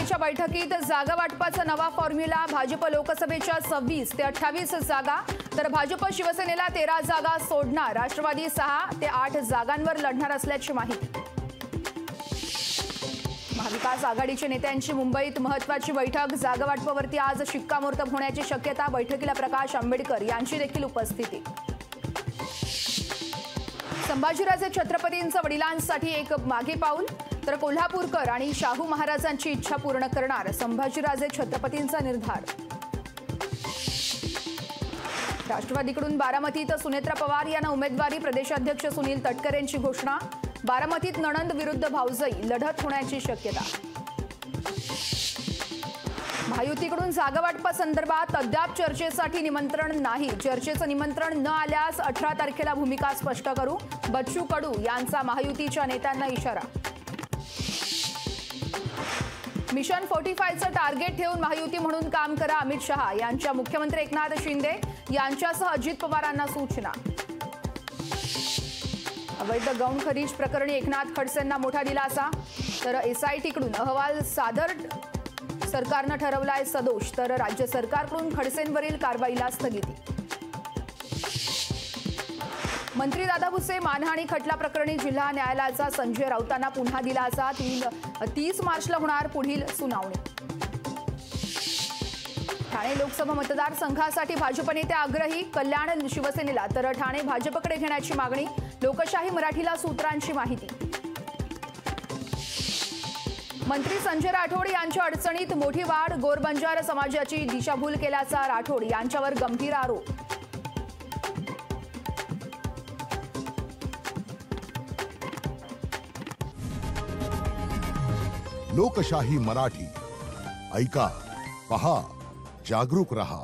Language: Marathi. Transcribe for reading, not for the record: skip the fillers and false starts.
राष्ट्रवादीच्या बैठकीत जागा वाटपाचा नवा फॉर्म्युला। भाजप लोकसभेच्या 26 ते 28 जागा, तर भाजप शिवसेनेला 13 जागा सोडणार। राष्ट्रवादी 6 ते 8 जागांवर लढणार असल्याची माहिती। महाविकास आघाडीच्या नेत्यांची मुंबईत महत्त्वाची बैठक। जागा वाटपावरती आज शिक्कामोर्तब होण्याची शक्यता। बैठकीला प्रकाश आंबेडकर यांची देखील उपस्थिती। संभाजीराजे छत्रपतींचं वडिलांसाठी एक मागे पाऊल, तर कोल्हापूरकर आणि शाहू महाराजांची इच्छा पूर्ण करणार संभाजीराजे छत्रपतींचा निर्धार। राष्ट्रवादीकडून बारामतीत सुनेत्रा पवार यांना उमेदवारी। प्रदेशाध्यक्ष सुनील तटकरे यांची घोषणा। बारामतीत नणंद विरुद्ध भाऊजाई लढत होण्याची शक्यता। महायुतीकडून जागा वाटपासंदर्भात अद्याप चर्चेसाठी निमंत्रण नाही। चर्चेचं निमंत्रण न आल्यास 18 तारखेला भूमिका स्पष्ट करू। बच्चू कडू यांचा महायुतीच्या नेत्यांना इशारा। मिशन 45चं टार्गेट ठेवून महायुती म्हणून काम करा। अमित शहा यांच्या मुख्यमंत्री एकनाथ शिंदे यांच्यासह अजित पवारांना सूचना। अवैध गौण खनिज प्रकरणी एकनाथ खडसेंना मोठा दिलासा, तर एसआयटीकडून अहवाल सादर सरकारनं ठरवलाय सदोष, तर राज्य सरकारकडून खडसेंवरील कारवाईला स्थगिती। मंत्री दादा भुसे मानहानी खटला प्रकरणी जिल्हा न्यायालयाचा संजय राऊतांना पुन्हा दिलासा। 30 मार्चला होणार पुढील सुनावणी। ठाणे लोकसभा मतदारसंघासाठी भाजप नेते आग्रही। कल्याण शिवसेनेला तर ठाणे भाजपकडे घेण्याची मागणी। लोकशाही मराठीला सूत्रांची माहिती। मंत्री संजय राठोड यांच्या अडचणीत मोठी वाढ। गोरबंजार समाजाची दिशाभूल केल्याचा राठोड यांच्यावर गंभीर आरोप। लोकशाही मराठी ऐका, पहा, जागरूक रहा।